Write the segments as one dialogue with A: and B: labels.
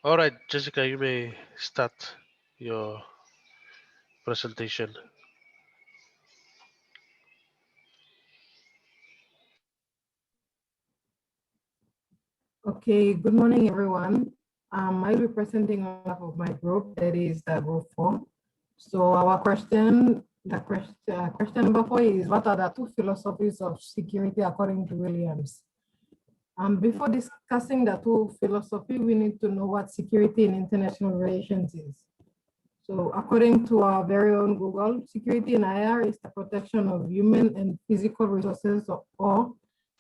A: All right, Jessica, you may start your presentation.
B: Okay, good morning, everyone. I'll be presenting on behalf of my group, that is group 4. So our question number 4 is, what are the two philosophies of security according to Williams? Before discussing the two philosophy, we need to know what security in international relations is. So according to our very own Google, security in IR is the protection of human and physical resources or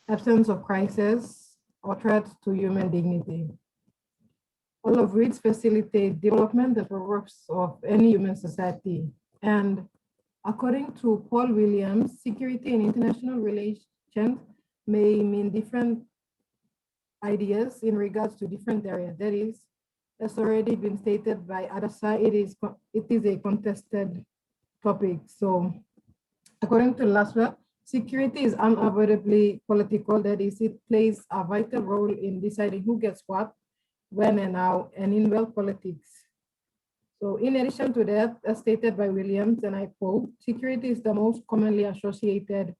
B: absence of crisis or threat to human dignity, all of which facilitate development and progress of any human society. And according to Paul Williams, security in international relations may mean different ideas in regards to different areas. That is, as already been stated by Adasa, it is a contested topic. So according to Laswell, security is unavoidably political. That is, it plays a vital role in deciding who gets what, when and how, and in world politics. So in addition to that, as stated by Williams, and I quote, security is the most commonly associated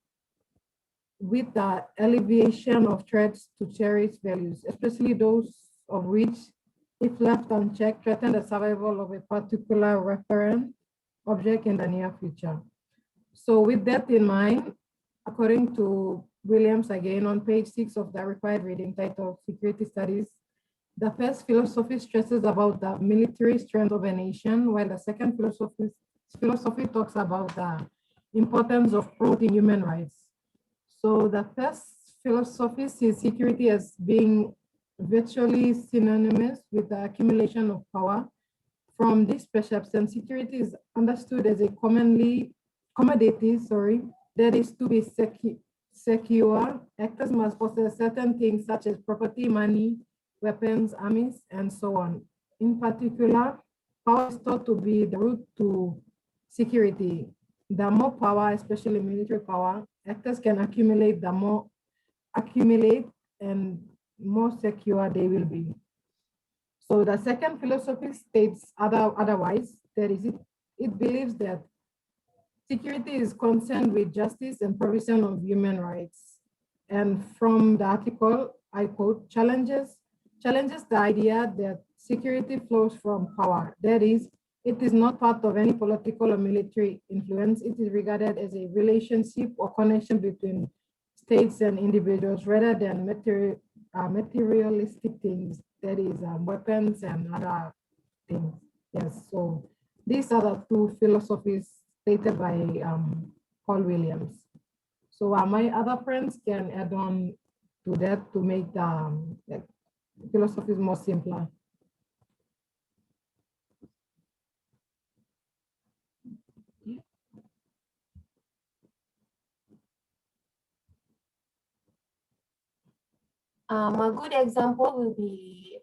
B: with the alleviation of threats to cherished values, especially those of which, if left unchecked, threaten the survival of a particular referent object in the near future. So with that in mind, according to Williams, again on page 6 of the required reading titled Security Studies, the first philosophy stresses about the military strength of a nation, while the second philosophy talks about the importance of promoting human rights. So the first philosophy sees security as being virtually synonymous with the accumulation of power. From this perception, security is understood as a commodity, that is to be secure. Actors must possess certain things such as property, money, weapons, armies, and so on. In particular, power is thought to be the root to security. The more power, especially military power, actors can accumulate, the more accumulate and more secure they will be. So the second philosophy states otherwise, that is, it believes that security is concerned with justice and provision of human rights. And from the article, I quote, challenges the idea that security flows from power. That is, it is not part of any political or military influence. It is regarded as a relationship or connection between states and individuals rather than materialistic things, that is weapons and other things. Yes, so these are the two philosophies stated by Paul Williams. So my other friends can add on to that to make the philosophies more simpler.
C: A good example will be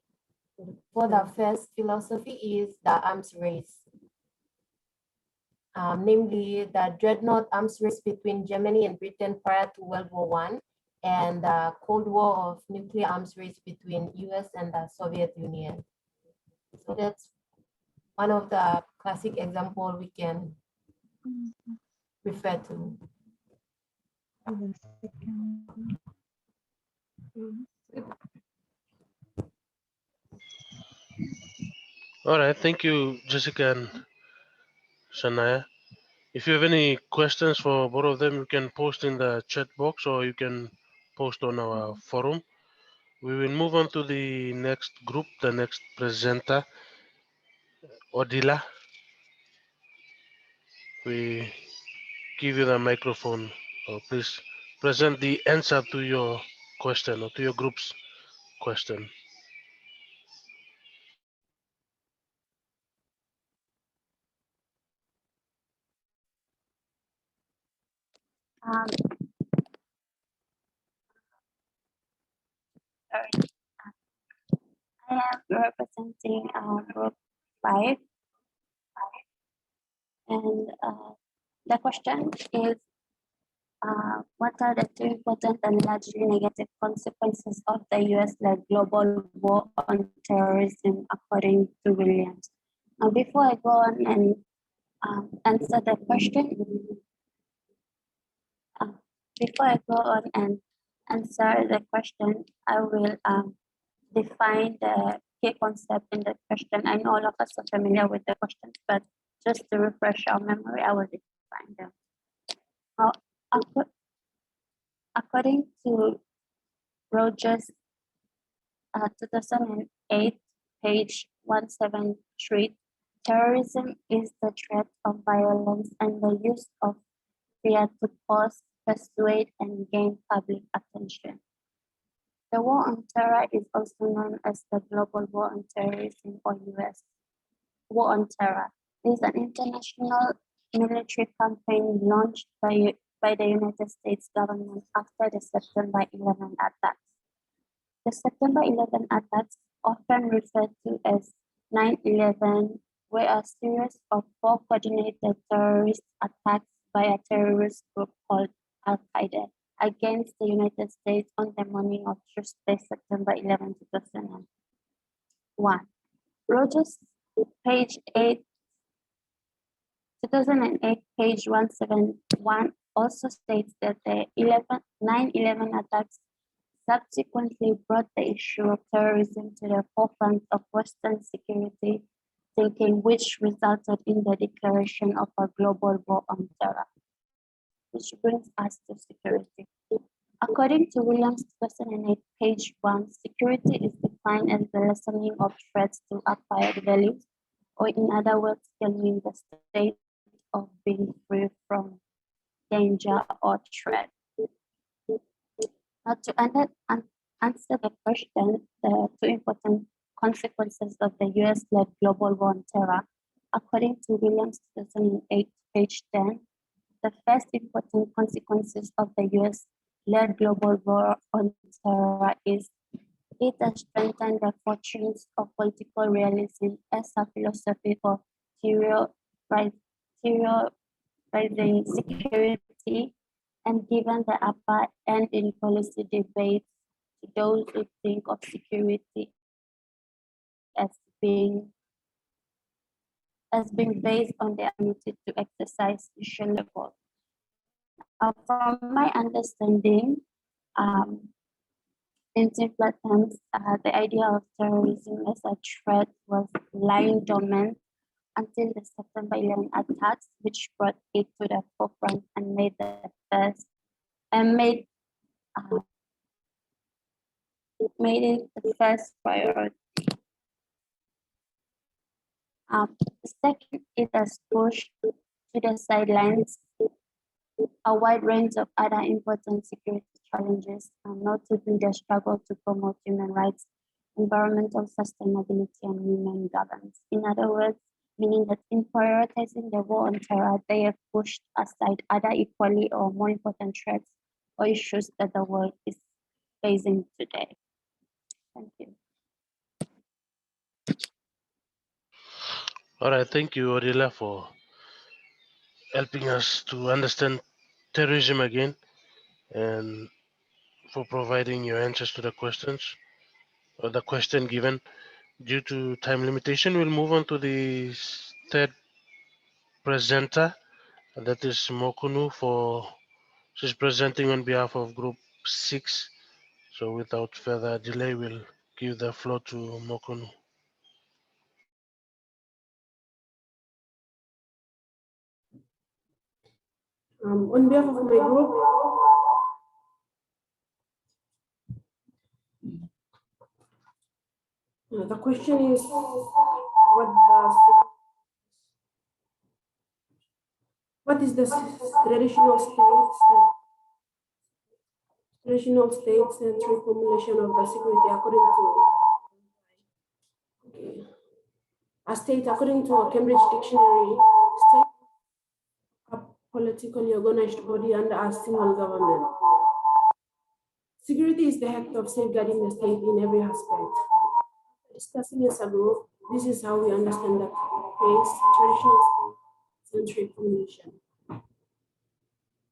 C: for the first philosophy is the arms race. Namely the dreadnought arms race between Germany and Britain prior to World War I, and the Cold War of nuclear arms race between US and the Soviet Union. So that's one of the classic example we can refer to.
A: All right, thank you, Jessica and Shania. If you have any questions for both of them, you can post in the chat box or you can post on our forum. We will move on to the next group, the next presenter, Odila. We give you the microphone. Please present the answer to your question or to your group's question.
D: Um, sorry. I am representing group 5, and the question is, what are the two important and largely negative consequences of the US-led global war on terrorism, according to Williams? Now, before I go on and answer the question, before I go on and answer the question, I will define the key concept in the question. I know all of us are familiar with the question, but just to refresh our memory, I will define them. Now, according to Rogers, 2008, page 173, terrorism is the threat of violence and the use of fear to cause, persuade, and gain public attention. The war on terror is also known as the Global War on Terrorism, or US War on Terror. It is an international military campaign launched by the United States government after the September 11 attacks. The September 11 attacks, often referred to as 9/11, were a series of 4 coordinated terrorist attacks by a terrorist group called Al-Qaeda against the United States on the morning of Tuesday, September 11, 2001. Rogers, page 8, 2008, page 171, also states that the 9/11 attacks subsequently brought the issue of terrorism to the forefront of Western security thinking, which resulted in the declaration of a global war on terror. Which brings us to security. According to Williams 2008, page 1, security is defined as the lessening of threats to acquired values, or in other words, can mean the state of being free from danger or threat. Now, to answer the question, the 2 important consequences of the US-led global war on terror, according to Williams 2008, page 10, the first important consequences of the US-led global war on terror is it has strengthened the fortunes of political realism as a philosophy for theorizing security, and given the upper end in policy debates to those who think of security as being based on the ability to exercise social level. From my understanding, in simpler terms, the idea of terrorism as a threat was lying dormant until the September 11 attacks, which brought it to the forefront and made it the first priority. Second, it has pushed to the sidelines a wide range of other important security challenges, notably the struggle to promote human rights, environmental sustainability, and human governance. In other words, meaning that in prioritizing the war on terror, they have pushed aside other equally or more important threats or issues that the world is facing today. Thank you.
A: All right, thank you, Odila, for helping us to understand terrorism again and for providing your answers to the questions or the question given. Due to time limitation, we'll move on to the third presenter, and that is Mokunu. She's presenting on behalf of Group 6. So without further delay, we'll give the floor to Mokunu.
E: On behalf of my group, the question is, what is the traditional states and reformulation of the security according to a state according to a Cambridge Dictionary? State a politically organized body under a single government. Security is the act of safeguarding the state in every aspect. Discussing as a group, this is how we understand the phrase traditional state and reformulation.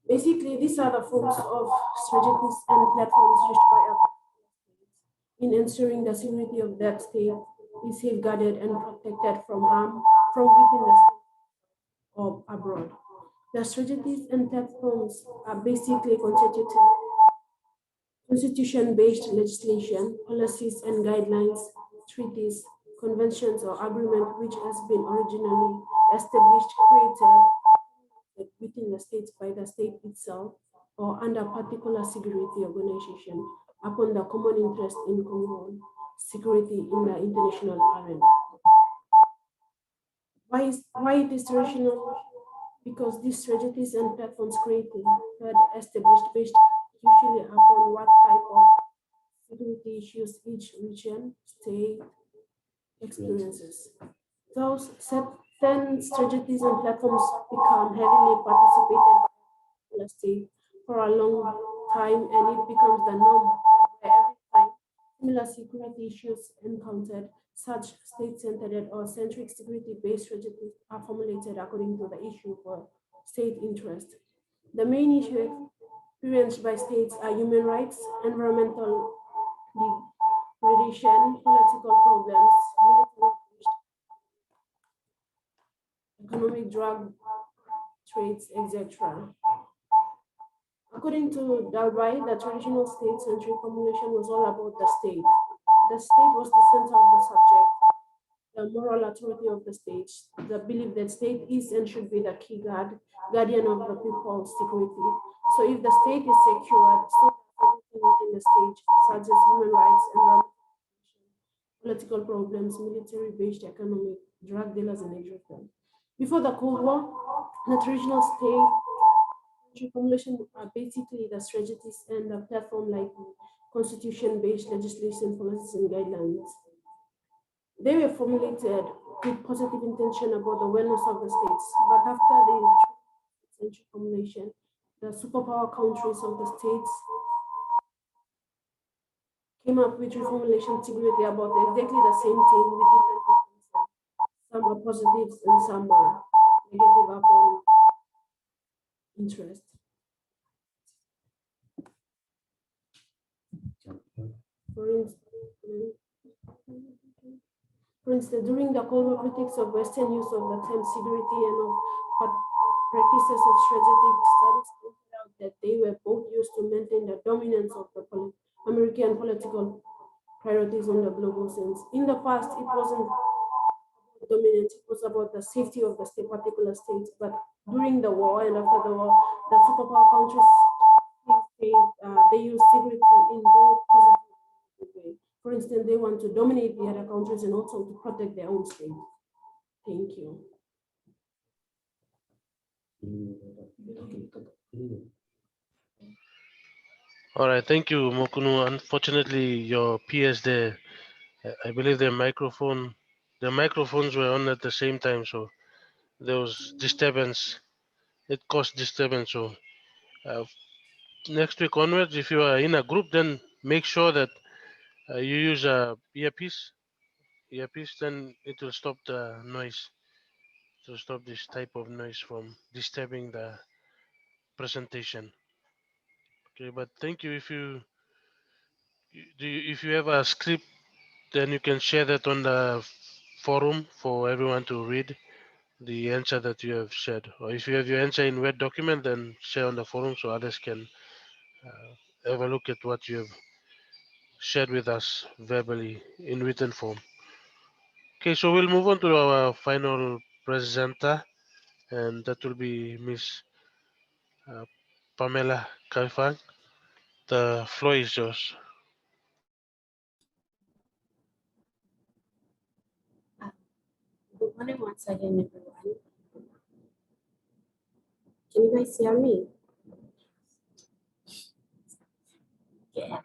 E: Basically, these are the forms of strategies and platforms used by a state in ensuring the security of that state is safeguarded and protected from harm from within the state or abroad. The strategies and platforms are basically constitution-based legislation, policies and guidelines, treaties, conventions or agreement which has been originally established, created within the states by the state itself or under particular security organization upon the common interest in common security in the international arena. Why it is traditional? Because these strategies and platforms created were established based usually upon what type of security issues each region, state experiences. Those certain strategies and platforms become heavily participated by the state for a long time, and it becomes the norm where every time similar security issues encountered, such state-centered or centric security-based strategies are formulated according to the issue for state interest. The main issues experienced by states are human rights, environmental degradation, political problems, military, economic drug trades, etc. According to Dalby, the traditional state-centric formulation was all about the state. The state was the center of the subject, the moral authority of the state, the belief that state is and should be the key guardian of the people's security. So if the state is secured, so everything within the state, such as human rights, environmental, political problems, military-based economic, drug dealers, and etc. Before the Cold War, the traditional state formulation are basically the strategies and the platform like constitution-based legislation, policies, and guidelines. They were formulated with positive intention about the wellness of the states, but after the century formulation, the superpower countries of the states came up with reformulation security about exactly the same thing with different things. Some are positives and some are negative upon interest. For instance, during the Cold War, critics of Western use of the term security and of practices of strategic studies pointed out that they were both used to maintain the dominance of the American political priorities on the global sense. In the past, it wasn't dominance, it was about the safety of the particular states. But during the war and after the war, the superpower countries they use security in both positive ways. For instance, they want to dominate the other countries and also to protect their own state. Thank you.
A: All right, thank you, Mokunu. Unfortunately, your PS there, I believe the microphones were on at the same time, so there was disturbance. It caused disturbance. So next week onwards, if you are in a group, then make sure that you use a earpiece, then it will stop the noise. To stop this type of noise from disturbing the presentation. Okay, but thank you. If you have a script, then you can share that on the forum for everyone to read the answer that you have shared. Or if you have your answer in Word document, then share on the forum so others can have a look at what you have shared with us verbally in written form. Okay, so we'll move on to our final presenter, and that will be Miss Pamela Kaifang. The floor is yours.
F: Good morning once again, everyone. Can you guys hear me? Yeah.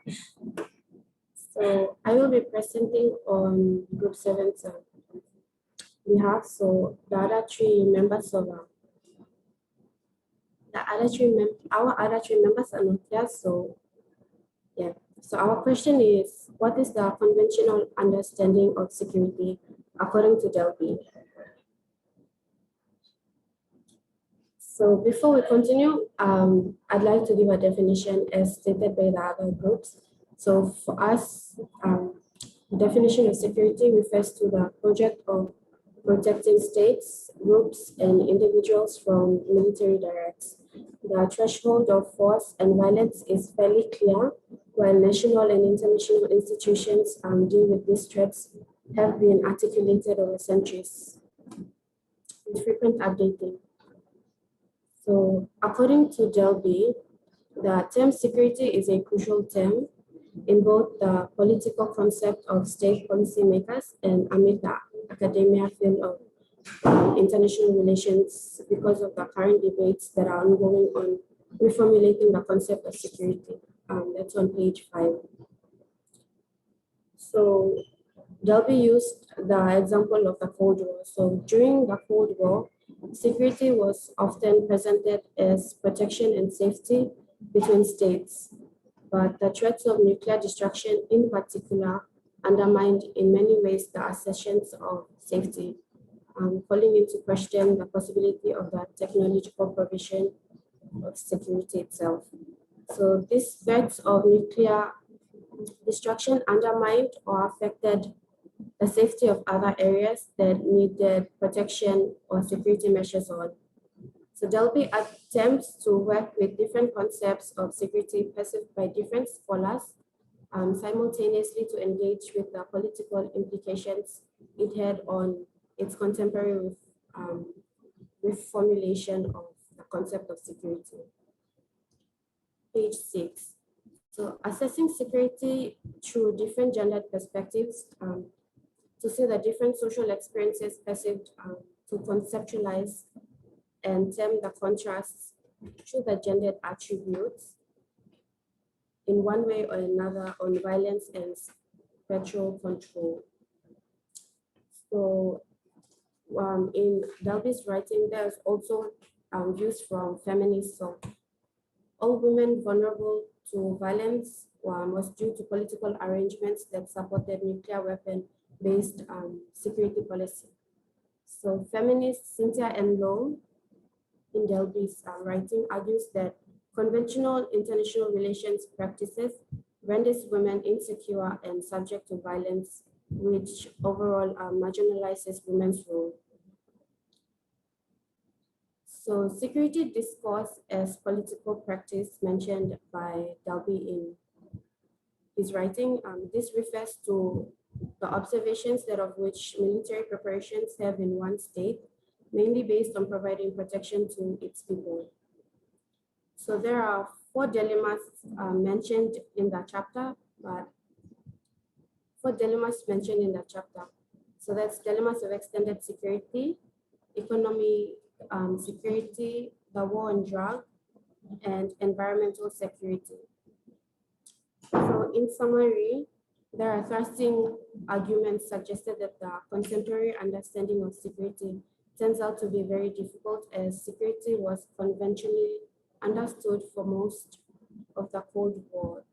F: So I will be presenting on Group 7's behalf. So the other three members of our other three members are not here. So yeah. So our question is, what is the conventional understanding of security according to Delby? So before we continue, I'd like to give a definition as stated by the other groups. So for us, the definition of security refers to the project of protecting states, groups, and individuals from military directs. The threshold of force and violence is fairly clear, while national and international institutions deal with these threats have been articulated over centuries with frequent updating. So according to Delby, the term security is a crucial term in both the political concept of state policymakers and amid the academia field of international relations because of the current debates that are ongoing on reformulating the concept of security. That's on page 5. So Delby used the example of the Cold War. So during the Cold War, security was often presented as protection and safety between states, but the threats of nuclear destruction in particular undermined in many ways the assertions of safety, calling into question the possibility of the technological provision of security itself. So these threats of nuclear destruction undermined or affected the safety of other areas that needed protection or security measures on. So Delby attempts to work with different concepts of security perceived by different scholars simultaneously to engage with the political implications it had on its contemporary reformulation of the concept of security. Page 6. So assessing security through different gendered perspectives to see the different social experiences perceived to conceptualize and term the contrasts through the gendered attributes in one way or another on violence and spectral control. So in Delby's writing, there's also views from feminists. So all women vulnerable to violence was due to political arrangements that supported nuclear weapon-based security policy. So feminist Cynthia M. Long in Delby's writing argues that conventional international relations practices renders women insecure and subject to violence, which overall marginalizes women's role. So security discourse as political practice mentioned by Delby in his writing, this refers to the observations that of which military preparations have in one state, mainly based on providing protection to its people. So there are 4 dilemmas mentioned in the chapter, but 4 dilemmas mentioned in the chapter. So that's dilemmas of extended security, economy security, the war on drugs, and environmental security. So in summary, there are thrusting arguments suggested that the contemporary understanding of security turns out to be very difficult as security was conventionally understood for most of the Cold War.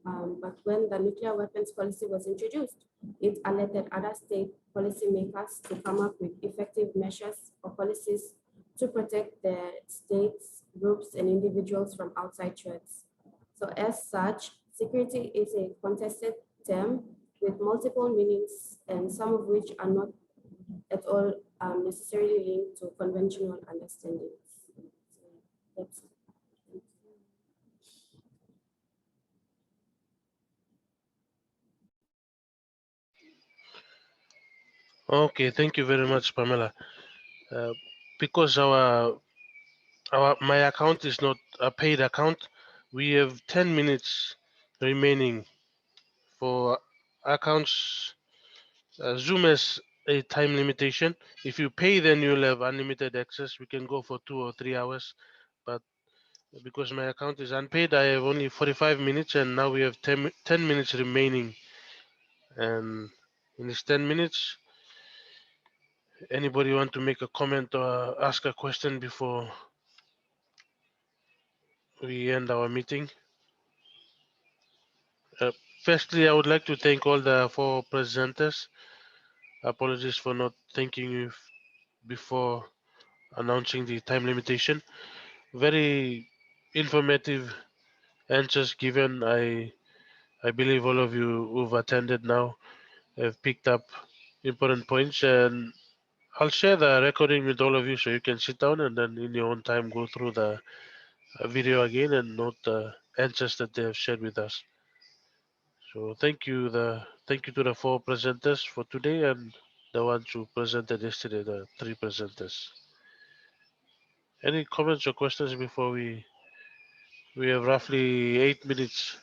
F: But when the nuclear weapons policy was introduced, it alerted other state policymakers to come up with effective measures or policies to protect their states, groups, and individuals from outside threats. So as such, security is a contested term with multiple meanings and some of which are not at all necessarily linked to conventional understandings. So that's it.
A: Okay, thank you very much, Pamela. Because my account is not a paid account, we have 10 minutes remaining for accounts. Zoom has a time limitation. If you pay, then you'll have unlimited access. We can go for 2 or 3 hours, but because my account is unpaid, I have only 45 minutes, and now we have 10 minutes remaining. And in these 10 minutes, anybody want to make a comment or ask a question before we end our meeting? Firstly, I would like to thank all the 4 presenters. Apologies for not thanking you before announcing the time limitation. Very informative answers given. I believe all of you who've attended now have picked up important points, and I'll share the recording with all of you so you can sit down and then in your own time go through the video again and note the answers that they have shared with us. So thank you to the four presenters for today and the ones who presented yesterday, the three presenters. Any comments or questions before we have roughly 8 minutes.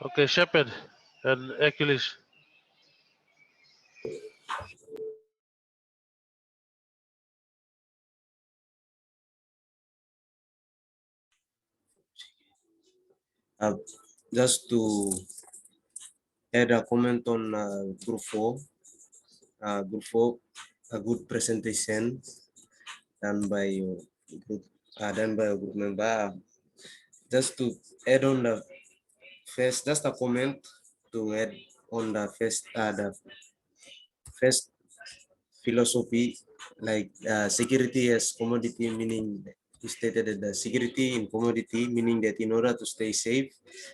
A: Okay, Shepard and Achilles.
G: Uh, just to add a comment on group 4, a good presentation done by your group member. Just to add on the first, just a comment to add on the first philosophy, like security as commodity, meaning he stated that the security in commodity, meaning that in order to stay safe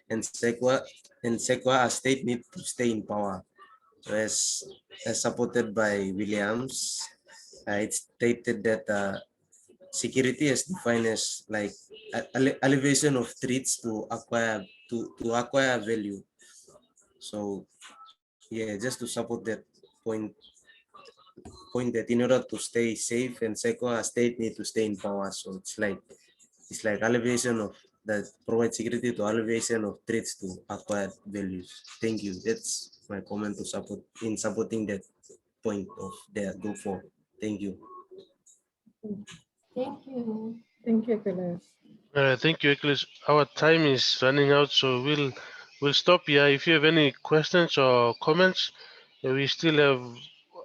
G: and secure, a state need to stay in power. So as supported by Williams, it stated that security is defined as like elevation of threats to acquire value. So yeah, just to support that point, that in order to stay safe and secure, a state need to stay in power. So it's like elevation of that provide security to elevation of threats to acquired values. Thank you. That's my comment to support in supporting that point of the group 4. Thank you.
C: Thank you.
B: Thank you, Achilles.
A: Thank you, Achilles. Our time is running out, so we'll stop here. If you have any questions or comments, we still have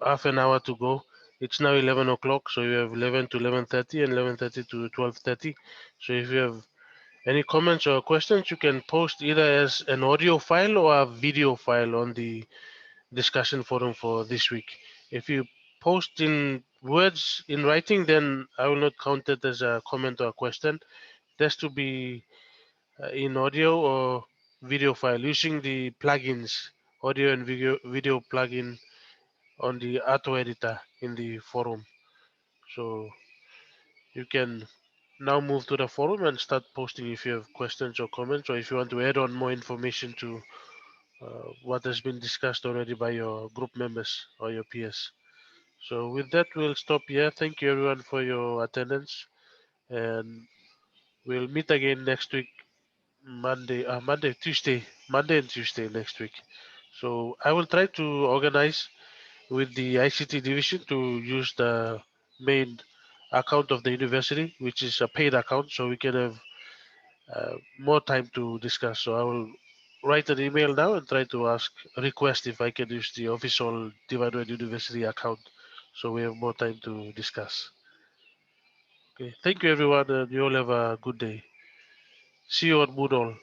A: half an hour to go. It's now 11 o'clock, so you have 11 to 11:30 and 11:30 to 12:30. So if you have any comments or questions, you can post either as an audio file or a video file on the discussion forum for this week. If you post in words in writing, then I will not count it as a comment or a question. It has to be in audio or video file using the plugins, audio and video plugin on the auto editor in the forum. So you can now move to the forum and start posting if you have questions or comments, or if you want to add on more information to what has been discussed already by your group members or your peers. So with that, we'll stop here. Thank you everyone for your attendance, and we'll meet again next week, Monday and Tuesday next week. So I will try to organize with the ICT division to use the main account of the university, which is a paid account, so we can have more time to discuss. So I will write an email now and try to request if I can use the official Divine University account, so we have more time to discuss. Okay, thank you everyone, and you all have a good day. See you on Moodle.